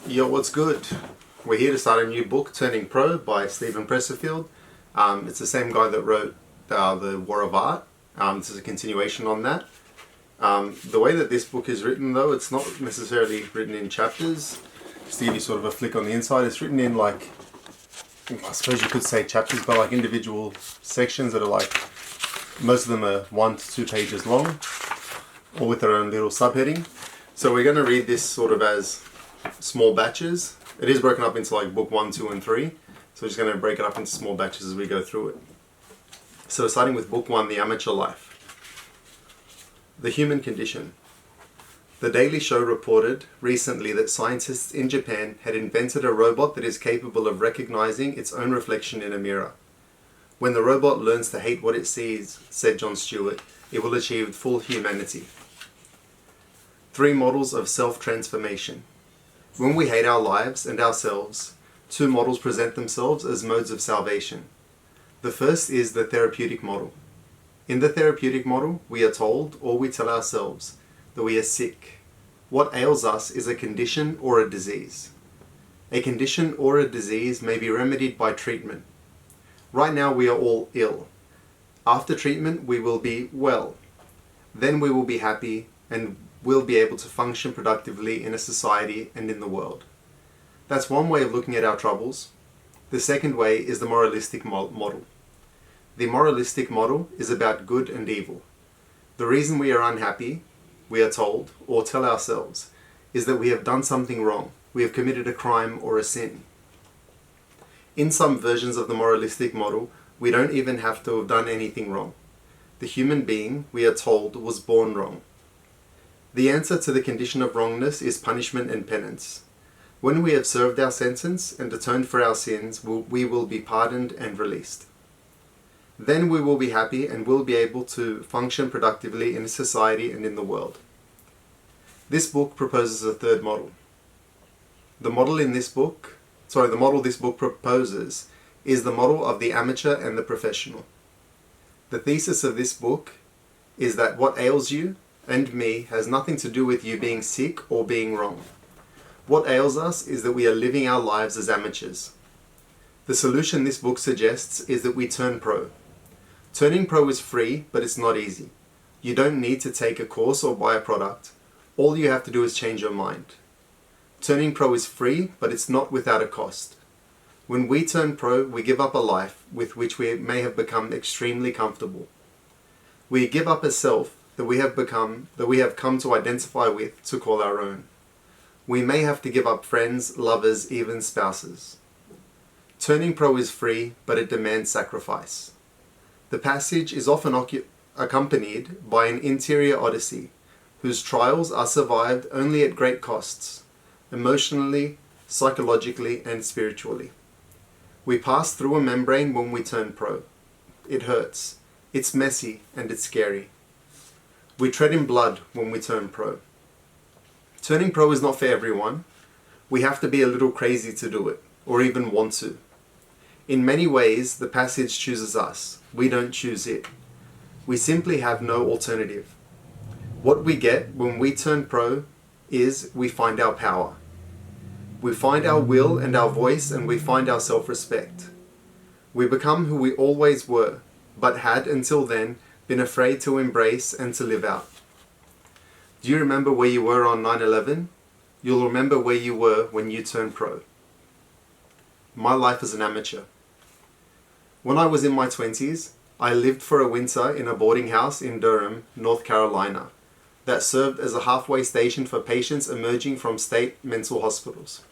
Yo, what's good? We're here to start a new book, Turning Pro, by Presserfield. It's the same guy that wrote The War of Art. This is a continuation on that. The way that this book is written, though, it's not necessarily written in chapters. Just to give you sort of a flick on the inside, it's written in I suppose you could say chapters, but like individual sections that are most of them are 1 to 2 pages long, all with their own little subheading. So we're going to read this sort of as small batches. It is broken up into book 1, 2, and 3. So we're just going to break it up into small batches as we go through it. So starting with book 1, The Amateur Life. The Human Condition. The Daily Show reported recently that scientists in Japan had invented a robot that is capable of recognizing its own reflection in a mirror. When the robot learns to hate what it sees, said Jon Stewart, it will achieve full humanity. 3 models of self-transformation. When we hate our lives and ourselves, 2 models present themselves as modes of salvation. The first is the therapeutic model. In the therapeutic model, we are told, or we tell ourselves, that we are sick. What ails us is a condition or a disease. A condition or a disease may be remedied by treatment. Right now we are all ill. After treatment we will be well. Then we will be happy and will be able to function productively in a society and in the world. That's one way of looking at our troubles. The second way is the moralistic model. The moralistic model is about good and evil. The reason we are unhappy, we are told, or tell ourselves, is that we have done something wrong. We have committed a crime or a sin. In some versions of the moralistic model, we don't even have to have done anything wrong. The human being, we are told, was born wrong. The answer to the condition of wrongness is punishment and penance. When we have served our sentence and atoned for our sins, we will be pardoned and released. Then we will be happy and will be able to function productively in society and in the world. This book proposes a third model. The model this book proposes is the model of the amateur and the professional. The thesis of this book is that what ails you and me has nothing to do with you being sick or being wrong. What ails us is that we are living our lives as amateurs. The solution this book suggests is that we turn pro. Turning pro is free, but it's not easy. You don't need to take a course or buy a product. All you have to do is change your mind. Turning pro is free, but it's not without a cost. When we turn pro, we give up a life with which we may have become extremely comfortable. We give up a self that we have come to identify with to call our own. We may have to give up friends, lovers, even spouses. Turning pro is free, but it demands sacrifice. The passage is often accompanied by an interior odyssey, whose trials are survived only at great costs, emotionally, psychologically, and spiritually. We pass through a membrane when we turn pro. It hurts, it's messy, and it's scary. We tread in blood when we turn pro. Turning pro is not for everyone. We have to be a little crazy to do it, or even want to. In many ways, the passage chooses us. We don't choose it. We simply have no alternative. What we get when we turn pro is we find our power. We find our will and our voice, and we find our self-respect. We become who we always were, but had until then been afraid to embrace and to live out. Do you remember where you were on 9/11? You'll remember where you were when you turned pro. My life as an amateur. When I was in my 20s, I lived for a winter in a boarding house in Durham, North Carolina, that served as a halfway station for patients emerging from state mental hospitals.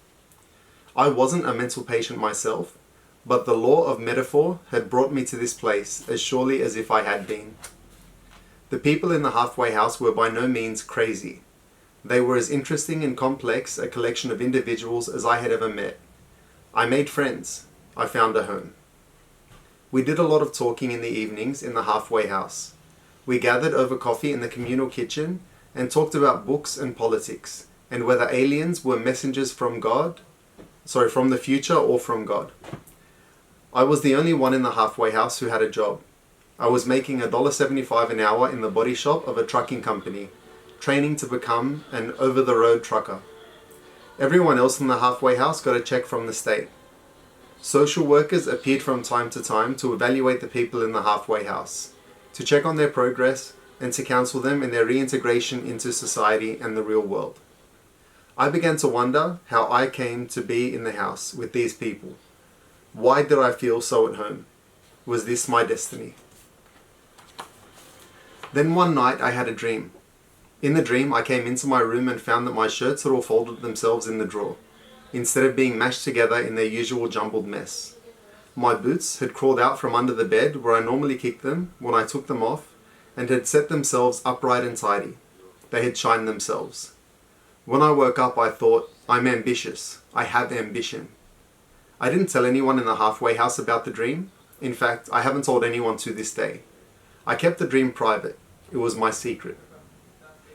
I wasn't a mental patient myself, but the law of metaphor had brought me to this place as surely as if I had been. The people in the halfway house were by no means crazy. They were as interesting and complex a collection of individuals as I had ever met. I made friends. I found a home. We did a lot of talking in the evenings in the halfway house. We gathered over coffee in the communal kitchen and talked about books and politics, and whether aliens were messengers from the future or from God. I was the only one in the halfway house who had a job. I was making $1.75 an hour in the body shop of a trucking company, training to become an over-the-road trucker. Everyone else in the halfway house got a check from the state. Social workers appeared from time to time to evaluate the people in the halfway house, to check on their progress, and to counsel them in their reintegration into society and the real world. I began to wonder how I came to be in the house with these people. Why did I feel so at home? Was this my destiny? Then one night I had a dream. In the dream, I came into my room and found that my shirts had all folded themselves in the drawer, instead of being mashed together in their usual jumbled mess. My boots had crawled out from under the bed where I normally kicked them when I took them off, and had set themselves upright and tidy. They had shined themselves. When I woke up, I thought, I'm ambitious. I have ambition. I didn't tell anyone in the halfway house about the dream. In fact, I haven't told anyone to this day. I kept the dream private. It was my secret.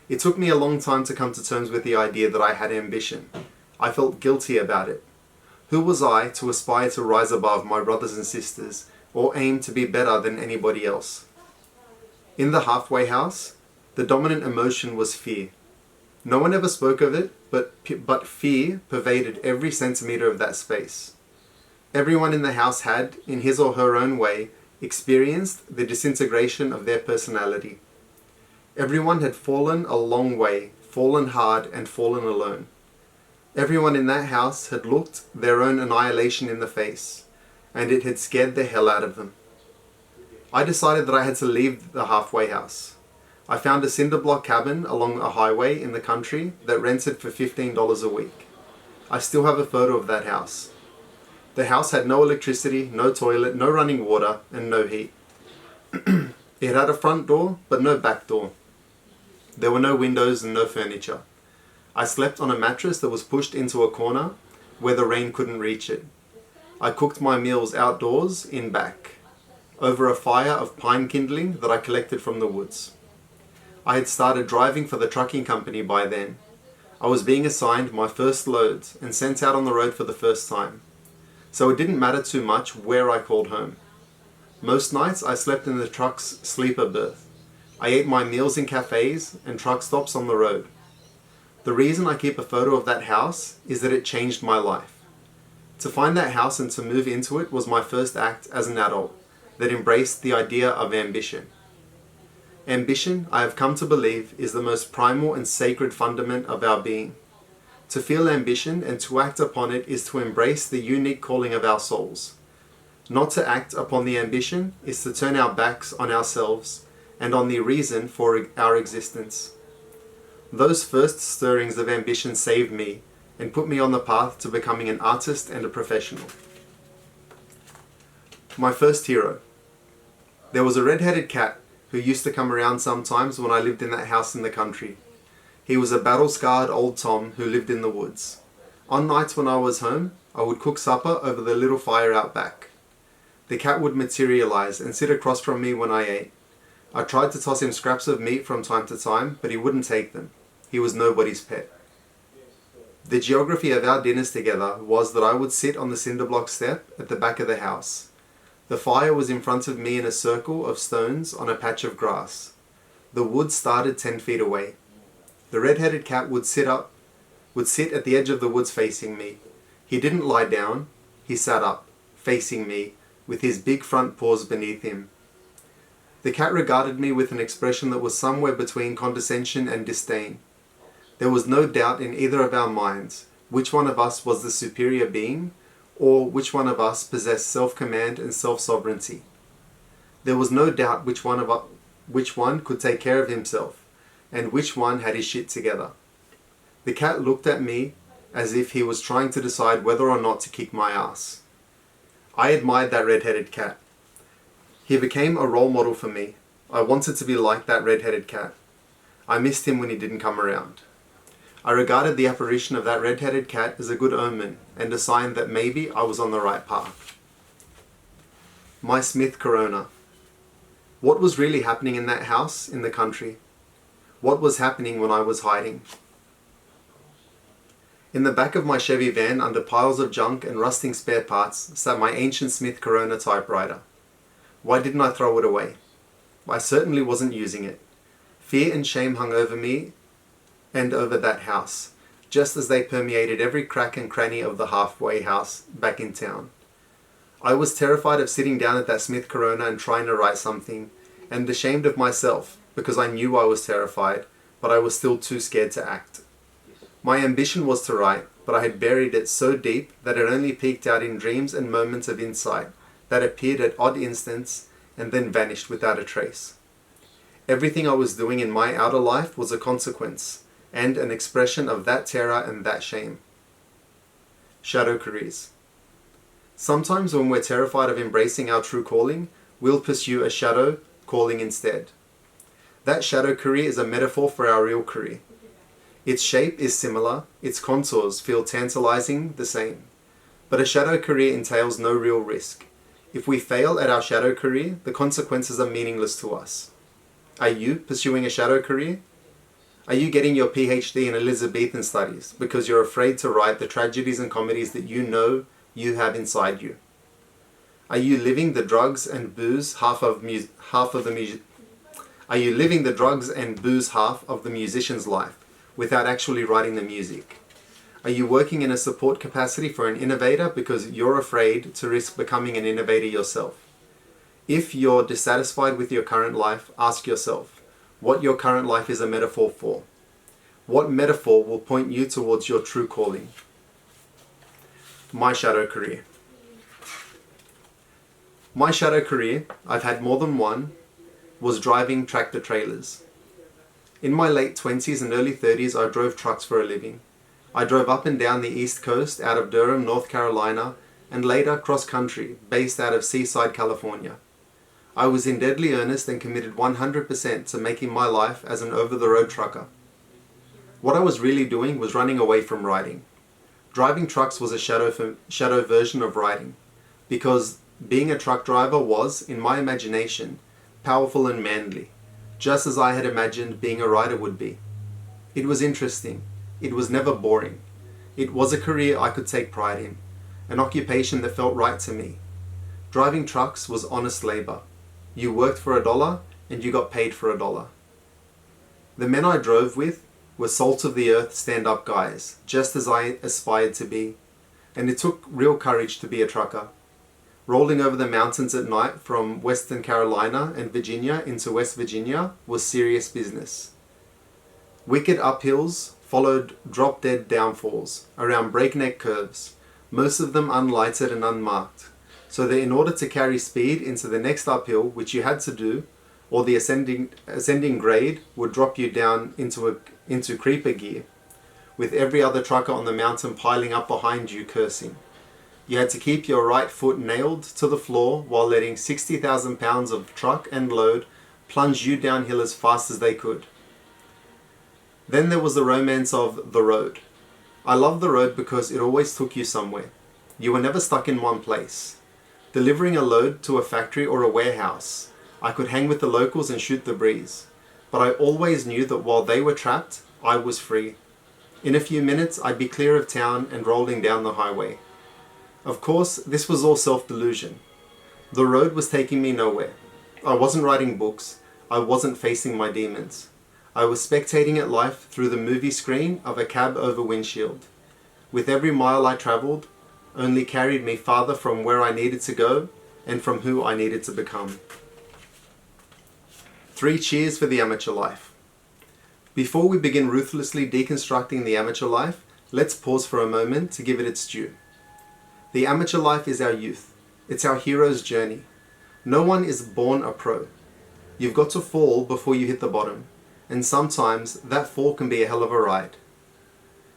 It took me a long time to come to terms with the idea that I had ambition. I felt guilty about it. Who was I to aspire to rise above my brothers and sisters, or aim to be better than anybody else? In the halfway house, the dominant emotion was fear. No one ever spoke of it, but fear pervaded every centimeter of that space. Everyone in the house had, in his or her own way, experienced the disintegration of their personality. Everyone had fallen a long way, fallen hard, and fallen alone. Everyone in that house had looked their own annihilation in the face, and it had scared the hell out of them. I decided that I had to leave the halfway house. I found a cinder block cabin along a highway in the country that rented for $15 a week. I still have a photo of that house. The house had no electricity, no toilet, no running water, and no heat. It had a front door, but no back door. There were no windows and no furniture. I slept on a mattress that was pushed into a corner where the rain couldn't reach it. I cooked my meals outdoors in back, over a fire of pine kindling that I collected from the woods. I had started driving for the trucking company by then. I was being assigned my first loads and sent out on the road for the first time. So it didn't matter too much where I called home. Most nights I slept in the truck's sleeper berth. I ate my meals in cafes and truck stops on the road. The reason I keep a photo of that house is that it changed my life. To find that house and to move into it was my first act as an adult that embraced the idea of ambition. Ambition, I have come to believe, is the most primal and sacred fundament of our being. To feel ambition and to act upon it is to embrace the unique calling of our souls. Not to act upon the ambition is to turn our backs on ourselves and on the reason for our existence. Those first stirrings of ambition saved me and put me on the path to becoming an artist and a professional. My first hero. There was a red-headed cat who used to come around sometimes when I lived in that house in the country. He was a battle-scarred old Tom who lived in the woods. On nights when I was home, I would cook supper over the little fire out back. The cat would materialize and sit across from me when I ate. I tried to toss him scraps of meat from time to time, but he wouldn't take them. He was nobody's pet. The geography of our dinners together was that I would sit on the cinder block step at the back of the house. The fire was in front of me in a circle of stones on a patch of grass. The wood started 10 feet away. The red-headed cat would sit at the edge of the woods facing me. He didn't lie down. He sat up, facing me, with his big front paws beneath him. The cat regarded me with an expression that was somewhere between condescension and disdain. There was no doubt in either of our minds which one of us was the superior being, or which one of us possessed self-command and self-sovereignty. There was no doubt which one could take care of himself, and which one had his shit together. The cat looked at me as if he was trying to decide whether or not to kick my ass. I admired that red-headed cat. He became a role model for me. I wanted to be like that red-headed cat. I missed him when he didn't come around. I regarded the apparition of that red-headed cat as a good omen and a sign that maybe I was on the right path. My SmithCorona. What was really happening in that house in the country? What was happening when I was hiding? In the back of my Chevy van, under piles of junk and rusting spare parts, sat my ancient SmithCorona typewriter. Why didn't I throw it away? I certainly wasn't using it. Fear and shame hung over me and over that house. just as they permeated every crack and cranny of the halfway house back in town. I was terrified of sitting down at that SmithCorona and trying to write something, and ashamed of myself because I knew I was terrified, but I was still too scared to act. My ambition was to write, but I had buried it so deep that it only peeked out in dreams and moments of insight that appeared at odd instants and then vanished without a trace. Everything I was doing in my outer life was a consequence and an expression of that terror and that shame. Shadow careers. Sometimes when we're terrified of embracing our true calling, we'll pursue a shadow calling instead. That shadow career is a metaphor for our real career. Its shape is similar, its contours feel tantalizing the same, but a shadow career entails no real risk. If we fail at our shadow career, the consequences are meaningless to us. Are you pursuing a shadow career? Are you getting your PhD in Elizabethan studies because you're afraid to write the tragedies and comedies that you know you have inside you? Are you living the drugs and booze half of the musician's life without actually writing the music? Are you working in a support capacity for an innovator because you're afraid to risk becoming an innovator yourself? If you're dissatisfied with your current life, ask yourself what your current life is a metaphor for. What metaphor will point you towards your true calling? My shadow career. My shadow career, I've had more than one, was driving tractor trailers. In my late 20s and early 30s, I drove trucks for a living. I drove up and down the East Coast out of Durham, North Carolina, and later cross-country, based out of Seaside, California. I was in deadly earnest and committed 100% to making my life as an over-the-road trucker. What I was really doing was running away from writing. Driving trucks was a shadow version of writing, because being a truck driver was, in my imagination, powerful and manly, just as I had imagined being a writer would be. It was interesting. It was never boring. It was a career I could take pride in, an occupation that felt right to me. Driving trucks was honest labor. You worked for $1 and you got paid for $1. The men I drove with were salt of the earth stand-up guys, just as I aspired to be, and it took real courage to be a trucker. Rolling over the mountains at night from Western Carolina and Virginia into West Virginia was serious business. Wicked uphills followed drop-dead downfalls around breakneck curves, most of them unlighted and unmarked, so that in order to carry speed into the next uphill, which you had to do, or the ascending grade would drop you down into creeper gear, with every other trucker on the mountain piling up behind you cursing. You had to keep your right foot nailed to the floor while letting 60,000 pounds of truck and load plunge you downhill as fast as they could. Then there was the romance of the road. I loved the road because it always took you somewhere. You were never stuck in one place. Delivering a load to a factory or a warehouse, I could hang with the locals and shoot the breeze. But I always knew that while they were trapped, I was free. In a few minutes, I'd be clear of town and rolling down the highway. Of course, this was all self-delusion. The road was taking me nowhere. I wasn't writing books. I wasn't facing my demons. I was spectating at life through the movie screen of a cab over windshield. With every mile I travelled, only carried me farther from where I needed to go and from who I needed to become. 3 cheers for the amateur life. Before we begin ruthlessly deconstructing the amateur life, let's pause for a moment to give it its due. The amateur life is our youth. It's our hero's journey. No one is born a pro. You've got to fall before you hit the bottom. And sometimes that fall can be a hell of a ride.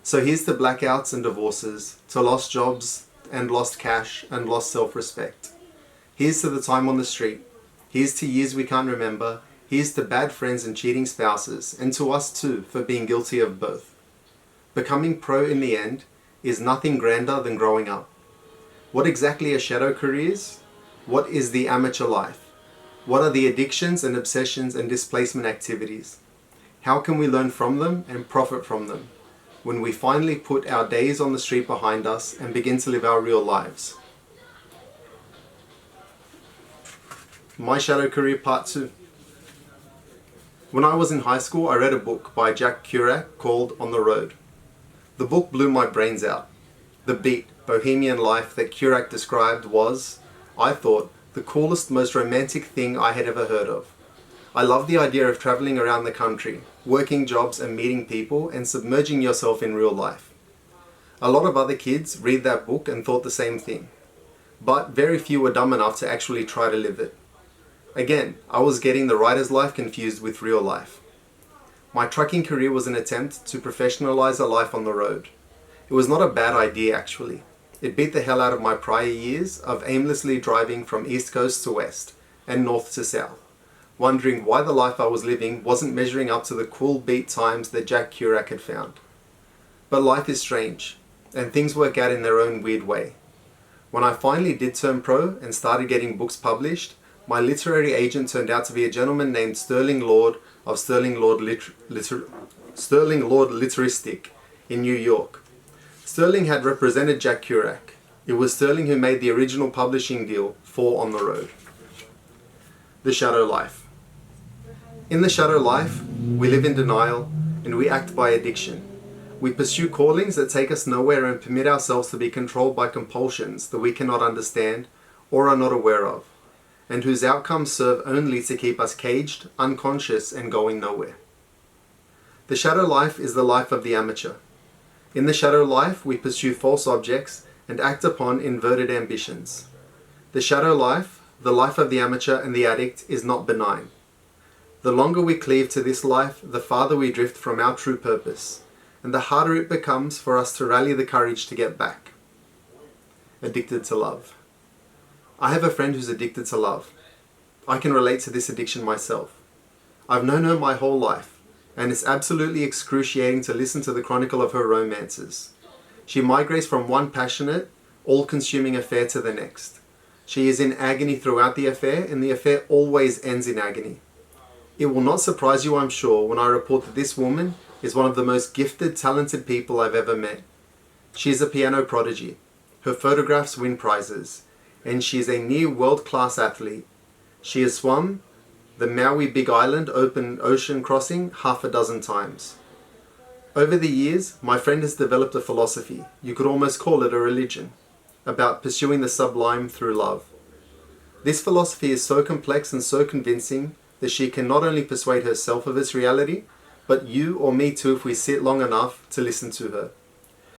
So here's to blackouts and divorces, to lost jobs and lost cash and lost self-respect. Here's to the time on the street. Here's to years we can't remember. Here's to bad friends and cheating spouses, and to us too for being guilty of both. Becoming pro in the end is nothing grander than growing up. What exactly are shadow careers? What is the amateur life? What are the addictions and obsessions and displacement activities? How can we learn from them and profit from them when we finally put our days on the street behind us and begin to live our real lives? My shadow career part 2. When I was in high school, I read a book by Jack Kerouac called On the Road. The book blew my brains out. The beat, Bohemian Life that Kerouac described was, I thought, the coolest, most romantic thing I had ever heard of. I love the idea of traveling around the country, working jobs and meeting people and submerging yourself in real life. A lot of other kids read that book and thought the same thing, but very few were dumb enough to actually try to live it. Again, I was getting the writer's life confused with real life. My trucking career was an attempt to professionalize a life on the road. It was not a bad idea actually. It beat the hell out of my prior years of aimlessly driving from East Coast to West and North to South, wondering why the life I was living wasn't measuring up to the cool beat times that Jack Kerouac had found. But life is strange, and things work out in their own weird way. When I finally did turn pro and started getting books published, my literary agent turned out to be a gentleman named Sterling Lord of Sterling Lord Literaristic in New York. Sterling had represented Jack Kerouac. It was Sterling who made the original publishing deal for On the Road. The Shadow Life. In the shadow life, we live in denial and we act by addiction. We pursue callings that take us nowhere and permit ourselves to be controlled by compulsions that we cannot understand or are not aware of, and whose outcomes serve only to keep us caged, unconscious, and going nowhere. The shadow life is the life of the amateur. In the shadow life, we pursue false objects and act upon inverted ambitions. The shadow life, the life of the amateur and the addict, is not benign. The longer we cleave to this life, the farther we drift from our true purpose, and the harder it becomes for us to rally the courage to get back. Addicted to love. I have a friend who's addicted to love. I can relate to this addiction myself. I've known her my whole life, and it's absolutely excruciating to listen to the chronicle of her romances. She migrates from one passionate, all-consuming affair to the next. She is in agony throughout the affair, and the affair always ends in agony. It will not surprise you, I'm sure, when I report that this woman is one of the most gifted, talented people I've ever met. She is a piano prodigy. Her photographs win prizes, and she is a near world-class athlete. She has swum the Maui Big Island open ocean crossing half a dozen times. Over the years, my friend has developed a philosophy, you could almost call it a religion, about pursuing the sublime through love. This philosophy is so complex and so convincing that she can not only persuade herself of its reality, but you or me too if we sit long enough to listen to her.